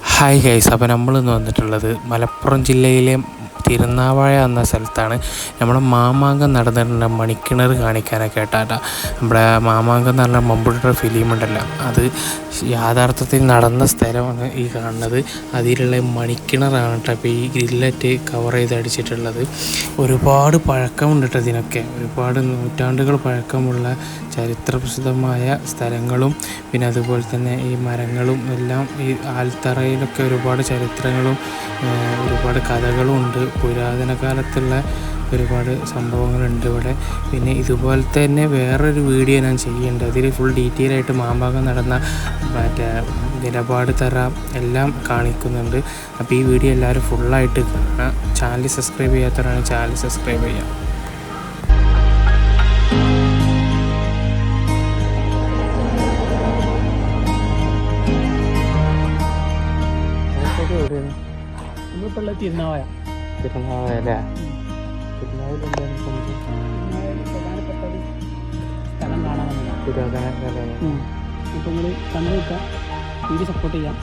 Hi guys, അപ്പോൾ നമ്മളിന്ന് വന്നിട്ടുള്ളത് മലപ്പുറം ജില്ലയിലെ തിരുനാവായ എന്ന സ്ഥലത്താണ്. നമ്മുടെ മാമാങ്കം നടന്നിട്ടുണ്ട് മണിക്കിണർ കാണിക്കാനൊക്കെ ആയിട്ടാ. നമ്മുടെ മാമാങ്കം എന്ന് പറഞ്ഞാൽ മമ്മൂട്ടിയുടെ ഫിലിം ഉണ്ടല്ലോ, അത് യാഥാർത്ഥത്തിൽ നടന്ന സ്ഥലമാണ് ഈ കാണുന്നത്. അതിലുള്ള മണിക്കിണറാണ് കേട്ടോ ഇപ്പോൾ ഈ ഗ്രില്ലറ്റ് കവർ ചെയ്ത് അടിച്ചിട്ടുള്ളത്. ഒരുപാട് പഴക്കമുണ്ട് കേട്ടോ ഇതിനൊക്കെ, ഒരുപാട് നൂറ്റാണ്ടുകൾ പഴക്കമുള്ള ചരിത്രപ്രസിദ്ധമായ സ്ഥലങ്ങളും പിന്നെ അതുപോലെ തന്നെ ഈ മരങ്ങളും എല്ലാം ഈ ആൽത്തറയിലൊക്കെ ഒരുപാട് ചരിത്രങ്ങളും ഒരുപാട് കഥകളും ഉണ്ട്. പുരാതന കാലത്തുള്ള ഒരുപാട് സംഭവങ്ങളുണ്ട് ഇവിടെ. പിന്നെ ഇതുപോലെ തന്നെ വേറൊരു വീഡിയോ ഞാൻ ചെയ്യുന്നുണ്ട്, അതിൽ ഫുൾ ഡീറ്റെയിൽ ആയിട്ട് മാമാങ്കം നടന്ന മറ്റേ നിലപാട് തറ എല്ലാം കാണിക്കുന്നുണ്ട്. അപ്പോൾ ഈ വീഡിയോ എല്ലാവരും ഫുള്ളായിട്ട് കാണാം. ചാനൽ സബ്സ്ക്രൈബ് ചെയ്യാത്തവരാണ് ചാനൽ സബ്സ്ക്രൈബ് ചെയ്യാം. നമ്മളിപ്പോൾ തിരുനാവായ തിരുനാവായ പ്രധാനപ്പെട്ട ഒരു സ്ഥലം കാണാൻ വന്നതാണ്. പുരാതന അപ്പോൾ നിങ്ങൾ കണ്ടു നോക്കുക, വീഡിയോ സപ്പോർട്ട് ചെയ്യാം.